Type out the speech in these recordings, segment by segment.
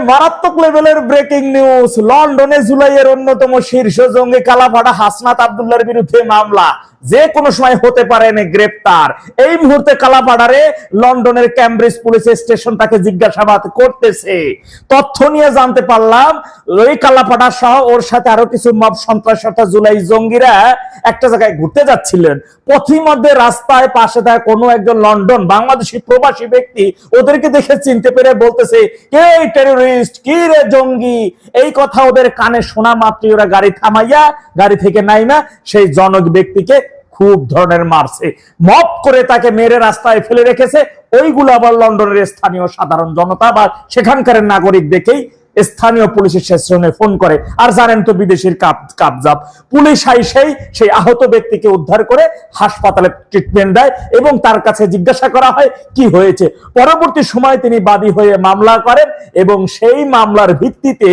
মারাত্মক লেভেলের breaking news. লন্ডনে জুলাইয়ের অন্যতম শীর্ষ জঙ্গি কালাপাড়া হাসনাত আব্দুল্লাহর বিরুদ্ধে মামলা, যে কোনো সময় হতে পারেন গ্রেপ্তার। এই মুহূর্তে কালাপাড়ারে লন্ডনের ক্যামব্রিজ পুলিশ স্টেশন তাকে জিজ্ঞাসাবাদ করতেছে। তথ্য নিয়ে জানতে পারলাম ওই কালাপাড়া সহ ওর সাথে আরো কিছু মব সন্ত্রাসী জুলাই জঙ্গিরা একটা জায়গায় ঘুরতে যাচ্ছিলেন। পথিমধ্যে রাস্তায় পাশে থাকা কোনো একজন লন্ডন বাংলাদেশি প্রবাসী ব্যক্তি ওদেরকে দেখে চিনতে পেরে বলতেছে, কে টেররিস্ট, কি রে জঙ্গি। এই কথা ওদের কানে শোনা মাত্রই ওরা গাড়ি থামাইয়া গাড়ি থেকে নাইমা সেই জনক ব্যক্তিকে খুব ধরনের মারছে, মপ করে তাকে মেরে রাস্তায় ফেলে রেখেছে। ওইগুলো আবার লন্ডনের স্থানীয় সাধারণ জনতা বা সেখানকার নাগরিক দেখেই স্থানীয় পুলিশের স্টেশনে ফোন করে। আর জানেন তো বিদেশের কাবজাব, পুলিশ সেই আহত ব্যক্তিকে উদ্ধার করে হাসপাতালে ট্রিটমেন্ট দেয় এবং তার কাছে জিজ্ঞাসা করা হয় কি হয়েছে। পরবর্তী সময় তিনি বাদী হয়ে মামলা করেন এবং সেই মামলার ভিত্তিতে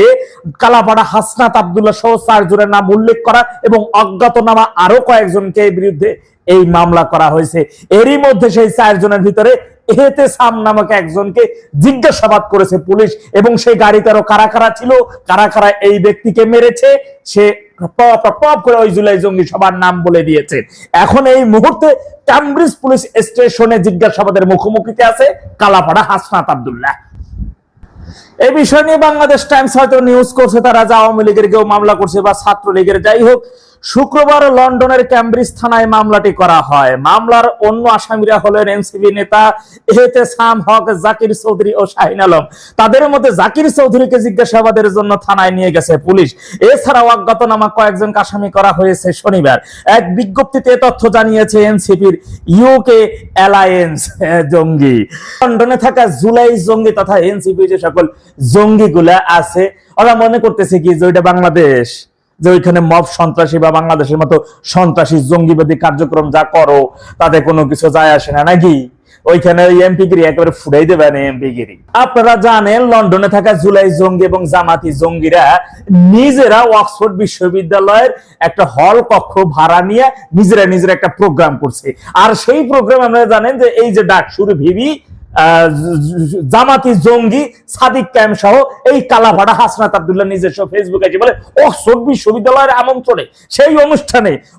কালাপাড়া হাসনাত আব্দুল্লাহ সহ 4 জনের নাম উল্লেখ করা এবং অজ্ঞাতনামা আরো কয়েকজনকে বিরুদ্ধে এই মামলা করা হয়েছে। এরই মধ্যে সেই 4 জনের ভিতরে এহতেসাম নামক একজনকে জিজ্ঞাসাবাদ করেছে পুলিশ এবং সেই গাড়িতে আরো কারা কারা ছিল, কারা কারা এই ব্যক্তিকে মেরেছে, সে করে ওই জুলাই জঙ্গি সবার নাম বলে দিয়েছে। এখন এই মুহূর্তে ক্যামব্রিজ পুলিশ স্টেশনে জিজ্ঞাসাবাদের মুখোমুখিতে আছে কালাপাড়া হাসনাত আব্দুল্লাহ। এই বিষয় নিয়ে বাংলাদেশ টাইমস হয়তো নিউজ করছে, তারা আওয়ামী লীগের কেউ মামলা করছে বা ছাত্রলীগের, যাই হোক শুক্রবার লন্ডনের ক্যামব্রিজ থানায় মামলাটি করা হয়। মামলার অন্য আসামিরা হলেন এনসিপি নেতা এহতেসাম হক, জাকির চৌধুরী ও শাহিন আলম। তাদের মধ্যে জাকির চৌধুরীকে জিজ্ঞাসাবাদের জন্য থানায় নিয়ে গেছে পুলিশ। এছাড়াও অজ্ঞাতনামা কয়েকজন আসামি করা হয়েছে শনিবার। এক বিজ্ঞপ্তিতে তথ্য জানিয়েছে এনসিপির ইউকে অ্যালায়েন্স জঙ্গি। লন্ডনে থাকা জুলাই জঙ্গি তথা এনসিপি যে সকল জঙ্গিগুলা আছে ওরা মনে করতেছে কি যে ওইটা বাংলাদেশ, যে ওইখানে মব সন্ত্রাসী বা বাংলাদেশের মতো সন্ত্রাসী জঙ্গিবাদী কার্যক্রম যা করো তাতে কোনো কিছু যায় আসে না নাকি, ওইখানে ওই এমপিগিরি একেবারে ফুটাই দেবেন এমপিগিরি। আপনারা জানেন লন্ডনে থাকা জুলাই জঙ্গি এবং জামাতি জঙ্গিরা নিজেরা অক্সফোর্ড বিশ্ববিদ্যালয়ের একটা হল কক্ষ ভাড়া নিয়ে নিজেরা একটা প্রোগ্রাম করছে। আর সেই প্রোগ্রাম আমরা জানেন যে এই যে ডাকসুর ভিবি জামাতি জঙ্গি সাদিক ক্যাম্প সহ এই কালাপাড়া হাসনাত আব্দুল্লাহ নিজস্ব ফেসবুকে এসে বলে অক্সফোর্ড বিশ্ববিদ্যালয়ের আমন্ত্রণে সেই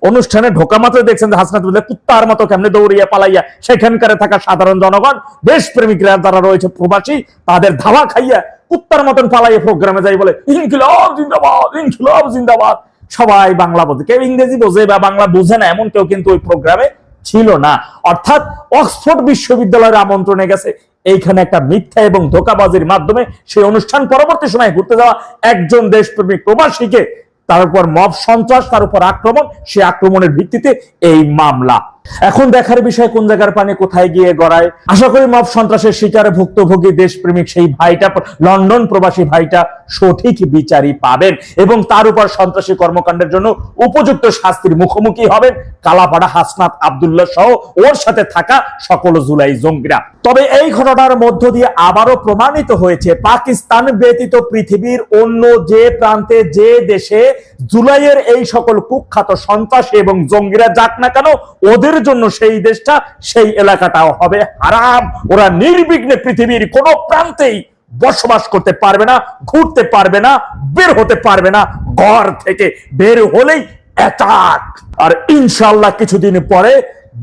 অনুষ্ঠানে ঢোকা মাত্র দেখছেন যে হাসনাত আব্দুল্লাহ কুত্তার মতো কেমনে দৌড়িয়া পালাইয়া সেখানকার থাকা সাধারণ জনগণ দেশপ্রেমিকরা যারা রয়েছে প্রবাসী তাদের ধাওয়া খাইয়া কুত্তার মতন পালাইয়া প্রোগ্রামে যাই বলে ইনকিলাব জিন্দাবাদ, ইনকিলাব জিন্দাবাদ। সবাই বাংলা বোঝে, কেউ ইংরেজি বোঝে বা বাংলা বোঝে না এমন কেউ কিন্তু ওই প্রোগ্রামে ছিল না। অর্থাৎ অক্সফোর্ড বিশ্ববিদ্যালয়ের আমন্ত্রণে গেছে। এইখানে একটা মিথ্যা এবং ধোঁকাবাজির মাধ্যমে সেই অনুষ্ঠান পরবর্তী সময়ে ঘুরতে যাওয়া একজন দেশপ্রেমিক প্রবাসীকে তার উপর মব সন্ত্রাস, তার উপর আক্রমণ, সেই আক্রমণের ভিত্তিতে এই মামলা। এখন দেখার বিষয় কোন জায়গার পানি কোথায় গিয়ে গড়ায়। আশা করি মব সন্ত্রাসের শিকারে ভুক্তভোগী দেশপ্রেমিক সেই ভাইটা, লন্ডন প্রবাসী ভাইটা সঠিক বিচারই পাবেন এবং তার উপর সন্ত্রাসী কর্মকাণ্ডের জন্য উপযুক্ত শাস্তির মুখোমুখি হবেন কালাপাড়া হাসনাত আব্দুল্লাহ সহ ওর সাথে থাকা সকল জুলাই জঙ্গিরা। তবে এই ঘটনার মধ্য দিয়ে আবারও প্রমাণিত হয়েছে পাকিস্তান ব্যতীত পৃথিবীর অন্য যে প্রান্তে যে দেশে জুলাইয়ের এই সকল কুখ্যাত সন্ত্রাসী এবং জঙ্গিরা যাক না কেন, ওদের জন্য সেই দেশটা, সেই এলাকাটাও হবে হারাম। ওরা নির্বিঘ্নে পৃথিবীর কোন প্রান্তেই বসবাস করতে পারবে না, ঘুরতে পারবে না, বের হতে পারবে না। ঘর থেকে বের হলেই অ্যাটাক। আর ইনশাআল্লাহ কিছুদিন পরে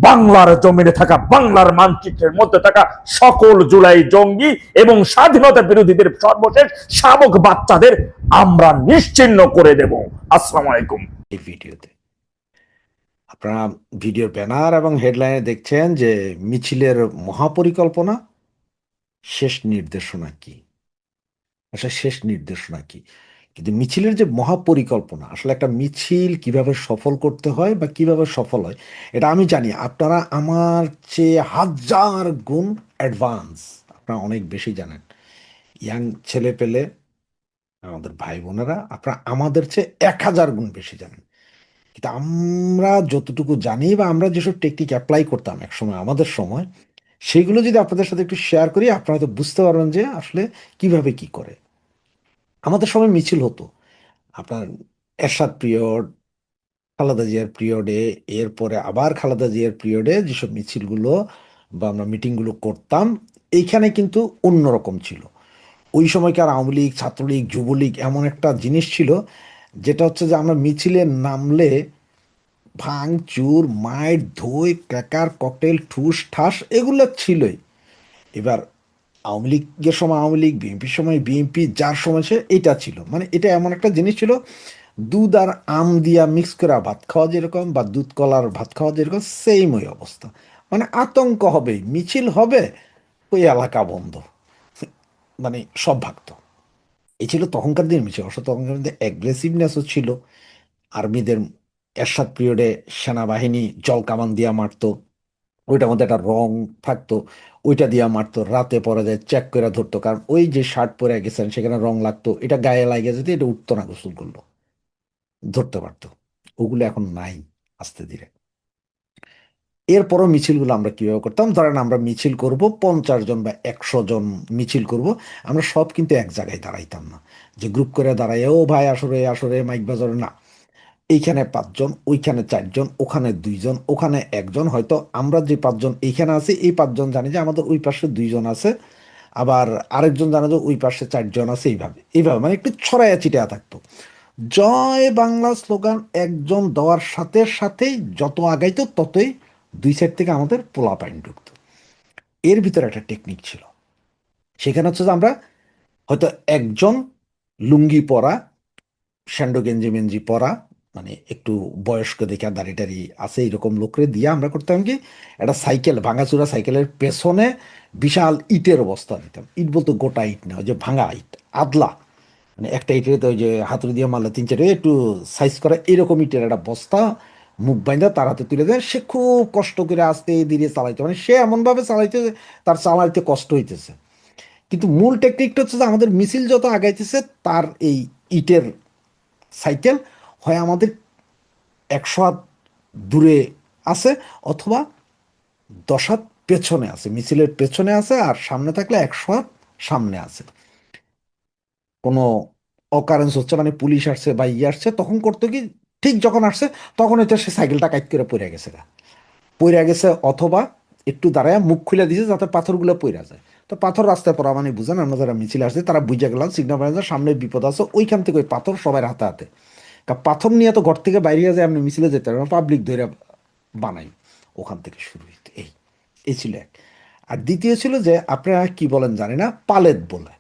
বাংলার জমিনে থাকা, বাংলার মানচিত্রের মধ্যে থাকা সকল জুলাই জঙ্গি এবং স্বাধীনতা বিরোধীদের সর্বশেষ শাবক বাচ্চাদের আমরা নিশ্চিহ্ন করে দেব। আসসালামু আলাইকুম। এই ভিডিওতে আপনারা ভিডিওর ব্যানার এবং হেডলাইনে দেখছেন যে মিছিলের মহাপরিকল্পনা, শেষ নির্দেশনা কি। আচ্ছা, শেষ নির্দেশনা কি? কিন্তু মিছিলের যে মহাপরিকল্পনা, আসলে একটা মিছিল কিভাবে সফল করতে হয় বা কিভাবে সফল হয় এটা আমি জানি। আপনারা আমার চেয়ে 1000 গুণ অ্যাডভান্স, আপনারা অনেক বেশি জানেন। ইয়াং ছেলে পেলে, আমাদের ভাই বোনেরা, আপনারা আমাদের চেয়ে 1000 গুণ বেশি জানেন। কিন্তু আমরা যতটুকু জানি বা আমরা যেসব টেকনিক অ্যাপ্লাই করতাম একসময় আমাদের সময়, সেগুলো যদি আপনাদের সাথে একটু শেয়ার করি আপনারা হয়তো বুঝতে পারবেন যে আসলে কিভাবে কি করে। আমাদের সময় মিছিল হতো আপনার এরশাদ পিরিয়ড, খালেদা জিয়ার পিরিয়ডে, এরপরে আবার খালেদা জিয়ার পিরিয়ডে যেসব মিছিলগুলো বা আমরা মিটিংগুলো করতাম, এইখানে কিন্তু অন্যরকম ছিল। ওই সময়কার আওয়ামী লীগ, ছাত্রলীগ, যুবলীগ এমন একটা জিনিস ছিল যেটা হচ্ছে যে আমরা মিছিলে নামলে ভাঙচুর, মাইর, ধুই, ক্র্যাকার, ককটেল, ঠুস ঠাস এগুলো ছিলই। এবার আওয়ামী লীগের সময় আওয়ামী লীগ, বিএনপির সময় বিএনপি, যার সময় সে এটা ছিল, মানে এটা এমন একটা জিনিস ছিল, দুধ আর আম দিয়া মিক্স করে ভাত খাওয়া যেরকম, বা দুধ কলার ভাত খাওয়া যেরকম, সেম ওই অবস্থা। মানে আতঙ্ক হবে, মিছিল হবে, ওই এলাকা বন্ধ, মানে সব ভাগতো। এই ছিল তখনকার দিন মিছিল। অবশ্য তখনকার দিন অ্যাগ্রেসিভনেসও ছিল। আর্মিদের এরশাদ পিরিয়ডে সেনাবাহিনী জল কামান দিয়া মারতো, ওইটার মধ্যে একটা রং থাকতো, ওইটা দিয়া মারতো, রাতে পরে যায় চেক করে ধরতো, কারণ ওই যে শার্ট পরে গেছেন সেখানে রং লাগতো, এটা গায়ে লাগে যেতে, এটা উঠতো না, গোসল করলো ধরতে পারতো। ওগুলো এখন নাই আস্তে ধীরে। এরপরও মিছিলগুলো আমরা কিভাবে করতাম, ধরেন আমরা মিছিল করব 50 জন বা 100 জন মিছিল করব, আমরা সব কিন্তু এক জায়গায় দাঁড়াইতাম না, যে গ্রুপ করে দাঁড়াই ও ভাই আসরে আসরে মাইক বাজারে না। এইখানে 5 জন, ওইখানে 4 জন, ওখানে 2 জন, ওখানে 1 জন, হয়তো আমরা যে 5 জন এইখানে আছি এই 5 জন জানি যে আমাদের ওই পাশে 2 জন আছে, আবার আরেকজন জানে যে ওই পাশে 4 জন আছে, এইভাবে এইভাবে মানে একটু ছড়াইয়া ছিটাইয়া থাকতো। জয় বাংলা স্লোগান একজন দেওয়ার সাথে সাথেই যত আগাইতো ততই দুই সাইড থেকে আমাদের পোলা পাইন ঢুকতো। এর ভিতরে একটা টেকনিক ছিল, সেখানে হচ্ছে যে আমরা হয়তো একজন লুঙ্গি পরা, স্যান্ডো গেঞ্জি মেঞ্জি পরা, মানে একটু বয়স্ক দেখে দাড়ি টাড়ি আছে এরকম লোকরে দিয়ে আমরা করতাম কি, একটা সাইকেল, ভাঙাচুরা সাইকেলের পেছনে বিশাল ইটের বস্তা দিতাম। ইট বলতে গোটা ইট না, ওই যে ভাঙা ইট, আদলা, মানে একটা ইটের তো ওই যে হাতুড়ি দিয়ে মারলে 3-4 একটু সাইজ করা এরকম ইটের একটা বস্তা মুখ বাইন্দা তার হাতে তুলে দেয়। সে খুব কষ্ট করে আস্তে ধীরে চালাইতে, মানে সে এমন ভাবে চালাইতে তার চালাইতে কষ্ট হইতেছে। কিন্তু মূল টেকনিকটা হচ্ছে যে আমাদের মিছিল যত আগাইতেছে তার এই ইটের সাইকেল হয় আমাদের 100 হাত দূরে আছে, অথবা 10 হাত পেছনে আছে, মিছিলের পেছনে আছে, আর সামনে থাকলে 100 হাত সামনে আছে। কোনো অকারেন্স হচ্ছে, মানে পুলিশ আসছে বা ইয়ে আসছে, তখন করতো কি, ঠিক যখন আসছে তখন হচ্ছে সে সাইকেলটা কাইট করে পড়ে গেছে গা, পড়ে গেছে, অথবা একটু দাঁড়ায় মুখ খুলে দিয়েছে যাতে পাথরগুলো পড়ে যায়। তো পাথর রাস্তায় পড়া মানে বুঝেন, আমরা যারা মিছিল আসছে তারা বুঝে গেলাম সিগন্যাল পাই সামনে বিপদ আছে, ওইখান থেকে ওই পাথর সবাই হাতে হাতে, পাথর নিয়ে তো ঘর থেকে বাইরে যায় আপনি মিছিলে যেতে পারবেন, পাবলিক ধরে বানাই, ওখান থেকে শুরু হইতো। এই এই ছিল এক। আর দ্বিতীয় ছিল যে আপনারা কি বলেন জানি না, পালেত বলে,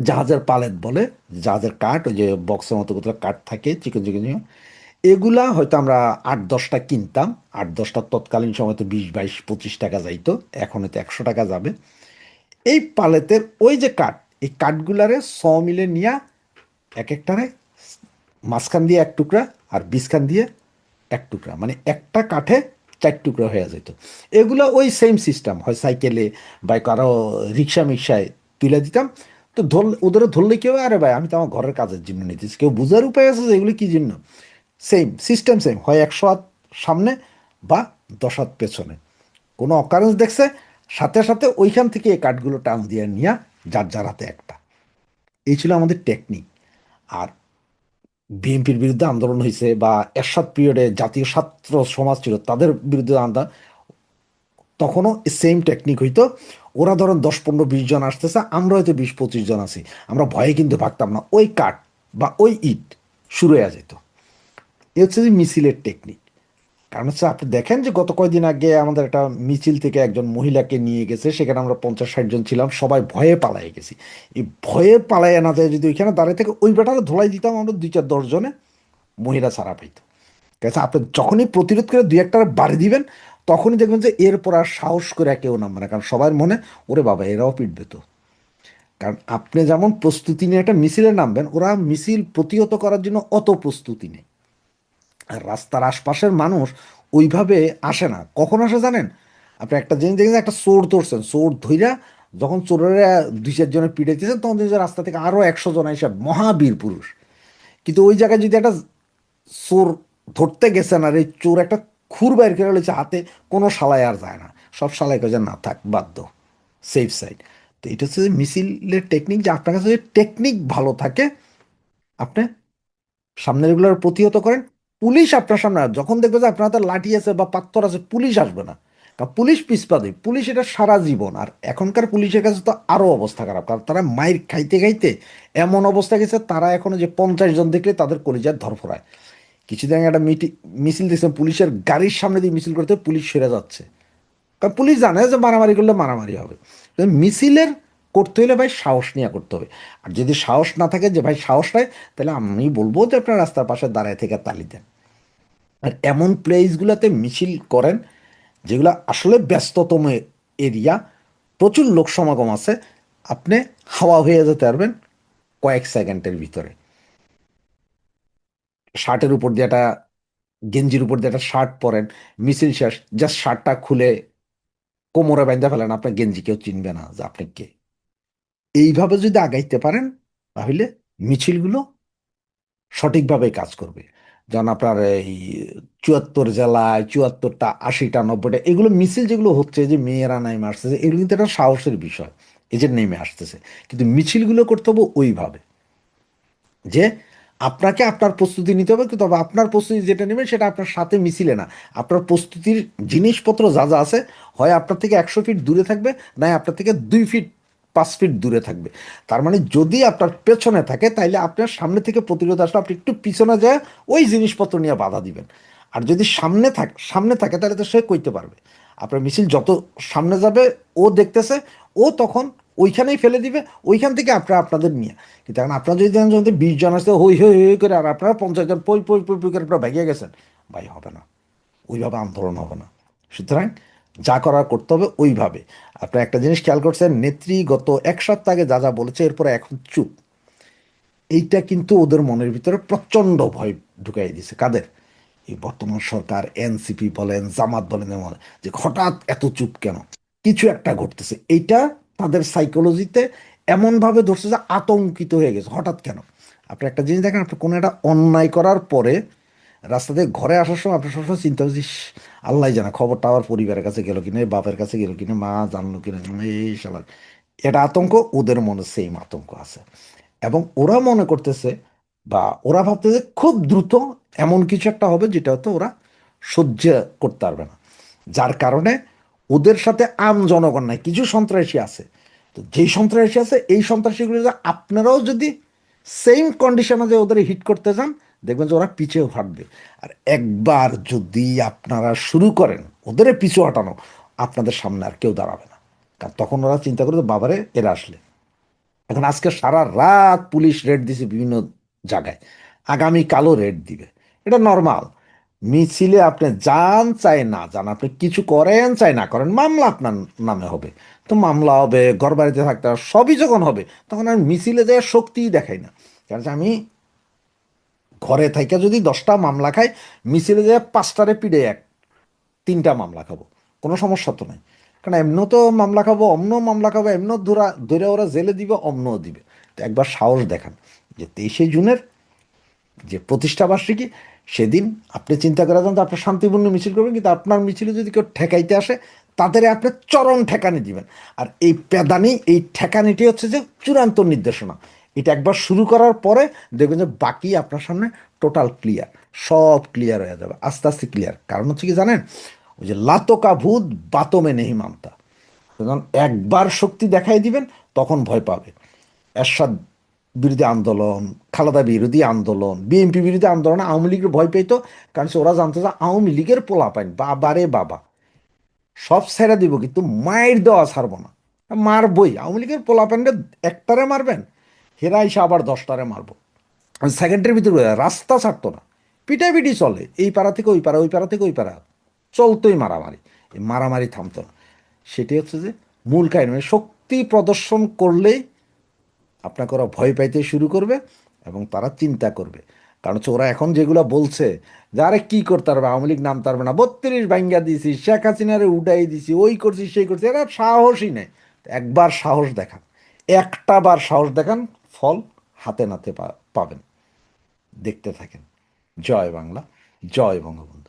জাহাজের পালেত বলে, জাহাজের কাঠ, ওই যে বক্সের মতো কোথাও কাঠ থাকে চিকন চিকন চিকন, এগুলা হয়তো আমরা 8-10টা কিনতাম। 8-10টা তৎকালীন সময় তো 20, 22, 25 টাকা যাইতো, এখন হয়তো 100 টাকা যাবে। এই পালেতের ওই যে কাঠ, এই কাঠগুলারে মিলে নিয়ে এক একটারে মাঝখান দিয়ে এক টুকরা আর বিছখান দিয়ে এক টুকরা, মানে একটা কাঠে 4 টুকরা হয়ে যেত। এগুলো ওই সেম সিস্টেম, হয় সাইকেলে বা কারো রিক্সা মিক্সায় তুলে দিতাম। তো ওদেরও ধরলে কেউ, আরে ভাই আমি তো আমার ঘরের কাজের জন্য নিতেছি, কেউ বুঝার উপায় আছে যে এগুলো কি জন্য। সেম সিস্টেম, সেম, হয় 100 হাত সামনে বা 10 হাত পেছনে। কোনো অকারেন্স দেখছে, সাথে সাথে ওইখান থেকে এই কাঠগুলো টান দিয়ে নিয়ে যার যার হাতে একটা। এই ছিল আমাদের টেকনিক। আর বিএনপির বিরুদ্ধে আন্দোলন হয়েছে, বা এরশাদ পিরিয়ডে জাতীয় ছাত্র সমাজ ছিল তাদের বিরুদ্ধে আন্দোলন, তখনও সেম টেকনিক হইতো। ওরা ধরেন 10, 15, 20 জন আসতেছে, আমরা হয়তো 20, 25 জন আছি, আমরা ভয়ে কিন্তু ভাগতাম না, ওই কাঠ বা ওই ইট শুরু হয়ে যেত। এ হচ্ছে যে মিছিলের টেকনিক। কারণ হচ্ছে আপনি দেখেন যে গত কয়েকদিন আগে আমাদের একটা মিছিল থেকে একজন মহিলাকে নিয়ে গেছে, সেখানে আমরা 50-60 জন ছিলাম, সবাই ভয়ে পালাই গেছি। এই ভয়ে পালাই না যায় যদি ওইখানে দাঁড়িয়ে থেকে ওই বেটারে ধোলাই দিতাম আমরা 2-4-10 জনে, মহিলা ছাড়া পাইতো। ঠিক আছে, আপনি যখনই প্রতিরোধ করে দুই একটা বাড়ি দিবেন, তখনই দেখবেন যে এরপর আর সাহস করে কেউ নামবে না, কারণ সবার মনে, ওরে বাবা এরাও পিটবে তো। কারণ আপনি যেমন প্রস্তুতি নিয়ে একটা মিছিলে নামবেন, ওরা মিছিল প্রতিহত করার জন্য অত প্রস্তুতি নেই। আর রাস্তার আশপাশের মানুষ ওইভাবে আসে না। কখন আসে জানেন, আপনি একটা জিনিস দেখেন, একটা চোর ধরছেন, চোর ধইরা যখন চোরেরা 2-4 জনের পিটাইতেছেন, তখন দেখছেন রাস্তা থেকে আরো 100 জন এসে মহাবীর পুরুষ। কিন্তু ওই জায়গায় যদি একটা চোর ধরতে গেছেন আর এই চোর একটা খুর বাইর করে রয়েছে হাতে, কোনো শালায় আর যায় না, সব শালায় কাজে না থাক বাধ্য, সেফ সাইড। তো এটা হচ্ছে যে মিছিলের টেকনিক, যে আপনার কাছে যদি টেকনিক ভালো থাকে, আপনি সামনের এগুলোর প্রতিহত করেন। পুলিশ আপনার সামনে যখন দেখবে যে আপনার হাতে লাঠি আছে বা পাথর আছে, পুলিশ আসবে না, পুলিশ পিছপা দেয়, পুলিশ এটা সারা জীবন। আর এখনকার পুলিশের কাছে তো আরো অবস্থা খারাপ, কারণ তারা মাইর খাইতে খাইতে এমন অবস্থা গেছে, তারা এখনো যে 50 জন দেখলে তাদের কলিজার ধরফরায়। কিছুদিন আগে একটা মিছিল দেখছিলাম, পুলিশের গাড়ির সামনে দিয়ে মিছিল করতে পুলিশ সরে যাচ্ছে, কারণ পুলিশ জানে যে মারামারি করলে মারামারি হবে। তো মিছিলের করতে হলে ভাই সাহস নিয়ে করতে হবে। আর যদি সাহস না থাকে, যে ভাই সাহস নাই, তাহলে আমি বলবো যে আপনার রাস্তার পাশে দাঁড়ায় থেকে তালি দেন। আর এমন প্লেসগুলোতে মিছিল করেন যেগুলো আসলে ব্যস্ততম এরিয়া, প্রচুর লোক সমাগম আছে, আপনি হাওয়া হয়ে যেতে পারবেন কয়েক সেকেন্ডের ভিতরে। শার্টের উপর দিয়ে একটা, গেঞ্জির উপর দিয়ে একটা শার্ট পরেন, মিছিল শেষ, জাস্ট শার্টটা খুলে কোমরে বাঁধা ফেলেন, আপনার গেঞ্জি কেউ চিনবে না যে আপনি কে। এইভাবে যদি আগাইতে পারেন, তাহলে মিছিলগুলো সঠিকভাবে কাজ করবে। যেমন আপনার এই 74 জেলায় 74টা 80টা 90টা এগুলো মিছিল যেগুলো হচ্ছে, যে মেয়েরা নেমে আসতেছে, এগুলো কিন্তু একটা সাহসের বিষয়, এই যে নেমে আসতেছে। কিন্তু মিছিলগুলো করতে হবে ওইভাবে যে আপনাকে আপনার প্রস্তুতি নিতে হবে, তবে আপনার প্রস্তুতি যেটা নেবেন সেটা আপনার সাথে মিছিলে না, আপনার প্রস্তুতির জিনিসপত্র যা যা আছে, হয় আপনার থেকে 100 ফিট দূরে থাকবে, না আপনার থেকে 2 ফিট 5 ফিট দূরে থাকবে। তার মানে যদি আপনার পেছনে থাকে, তাইলে আপনার সামনে থেকে প্রতিরোধ আসলে আপনি একটু পিছনে যায় ওই জিনিসপত্র নিয়ে বাধা দিবেন। আর যদি সামনে থাকে তাহলে তো সে কইতে পারবে। আপনার মিছিল যত সামনে যাবে, ও দেখতেছে, ও তখন ওইখানেই ফেলে দিবে, ওইখান থেকে আপনাদের নিয়ে। কিন্তু এখন আপনারা যদি দেখেন যদি 20 জন আসতে হই হই হই করে, আর আপনারা 50 জন পই পই পই পই করে আপনারা ভেঙে গেছেন, ভাই হবে না, ওইভাবে আন্দোলন হবে না। সুতরাং যা করার করতে হবে ওইভাবে। আপনারা একটা জিনিস খেয়াল করছেন, নেত্রী গত 1 সপ্তাহ আগে যা যা বলেছে, এরপরে এখন চুপ। এইটা কিন্তু ওদের মনের ভিতরে প্রচণ্ড ভয় ঢুকাই দিছে। কাদের? এই বর্তমান সরকার, এনসিপি বলেন, জামাত বলেন, এমন যে হঠাৎ এত চুপ কেন, কিছু একটা ঘটতেছে। এইটা তাদের সাইকোলজিতে এমনভাবে ধরছে যে আতঙ্কিত হয়ে গেছে, হঠাৎ কেন। আপনি একটা জিনিস দেখেন, আপনি কোনো একটা অন্যায় করার পরে রাস্তা থেকে ঘরে আসার সময় আপনি সবসময় চিন্তা করছি, আল্লাহ জানা খবরটা আবার পরিবারের কাছে গেল কিনা, বাপের কাছে গেল কিনা, মা জানলো কিনা, এই সবার এটা আতঙ্ক, ওদের মনে সেম আতঙ্ক আছে। এবং ওরা মনে করতেছে, বা ওরা ভাবতেছে খুব দ্রুত এমন কিছু একটা হবে যেটা হয়তো ওরা সহ্য করতে পারবে না। যার কারণে ওদের সাথে আম জনগণ নাই, কিছু সন্ত্রাসী আছে। তো যেই সন্ত্রাসী আছে, এই সন্ত্রাসীগুলো আপনারাও যদি সেম কন্ডিশনে যে ওদের হিট করতে যান, দেখবেন যে ওরা পিছিয়ে হাঁটবে। আর একবার যদি আপনারা শুরু করেন ওদের পিছু হাঁটানো, আপনাদের সামনে আর কেউ দাঁড়াবে না। কারণ তখন ওরা চিন্তা করে যে বাবারে এরা আসলে। এখন আজকে সারা রাত পুলিশ রেড দিছে বিভিন্ন জায়গায়, আগামী কালও রেড দিবে, এটা নর্মাল। মিছিলে আপনি যান চাই না যান, আপনি কিছু করেন চাই না করেন, মামলা আপনার নামে হবে। তো মামলা হবে, ঘর বাড়িতে থাকতে হবে, সবই যখন হবে, তখন আমি মিছিলে যায় শক্তিই দেখাই না। কারণ আমি ঘরে থাইকা যদি 10টা মামলা খাই, মিছিলে যায় 5টারে পিড়ে 3টা মামলা খাবো, কোনো সমস্যা তো নাই। কারণ এমনও তো মামলা খাবো, অমনও মামলা খাবো, এমনও ধরা ধরে ওরা জেলে দিবে, অমনও দিবে। তো একবার সাহস দেখান যে 23শে জুনের যে প্রতিষ্ঠাবার্ষিকী, সেদিন আপনি চিন্তা করে যান যে আপনার শান্তিপূর্ণ মিছিল করবেন, কিন্তু আপনার মিছিলে যদি কেউ ঠেকাইতে আসে, তাদের আপনি চরম ঠেকানি দিবেন। আর এই প্যাদানি, এই ঠেকানিটি হচ্ছে যে চূড়ান্ত নির্দেশনা। এটা একবার শুরু করার পরে দেখবেন যে বাকি আপনার সামনে টোটাল ক্লিয়ার, সব ক্লিয়ার হয়ে যাবে, আস্তে আস্তে ক্লিয়ার। কারণ হচ্ছে কি জানেন, ওই যে লাতকা ভূত বাতমে নেহি মানতা, যখন একবার শক্তি দেখাই দিবেন, তখন ভয় পাবে। এরশাদ বিরোধী আন্দোলন, খালেদা বিরোধী আন্দোলন, বিএনপি বিরোধী আন্দোলন, আওয়ামী লীগের ভয় পেত, কারণ ওরা জানতো যে আওয়ামী লীগের পোলাপাইন বাবারে বাবা সব ছেড়ে দিব, কিন্তু মায়ের দেওয়া ছাড়বো না, মারবই। আওয়ামী লীগের পোলাপাইনটা একটারে মারবেন, হেরা এসে আবার 10টারে মারবো। সেকেন্ডের ভিতরে রাস্তা ছাড়তো না, পিটাপিটি চলে, এই পাড়া থেকে ওই পাড়া, ওই পাড়া থেকে ওই পাড়া, চলতোই মারামারি। এই মারামারি থামতো না। সেটি হচ্ছে যে মূল কাহিনী, মানে শক্তি প্রদর্শন করলেই আপনাকে ওরা ভয় পাইতে শুরু করবে, এবং তারা চিন্তা করবে। কারণ হচ্ছে ওরা এখন যেগুলো বলছে, যে আরে কি করতে পারবে, আওয়ামী লীগ নামতে পারবে না, 32 ভাঙ্গা দিছি, শেখ হাসিনারে উঠাই দিছি, ওই করছি সেই করছি, এরা সাহসই নেই। একবার সাহস দেখান, একটা বার সাহস দেখান, ফল হাতে নাতে পাবেন। দেখতে থাকেন। জয় বাংলা, জয় বঙ্গবন্ধু।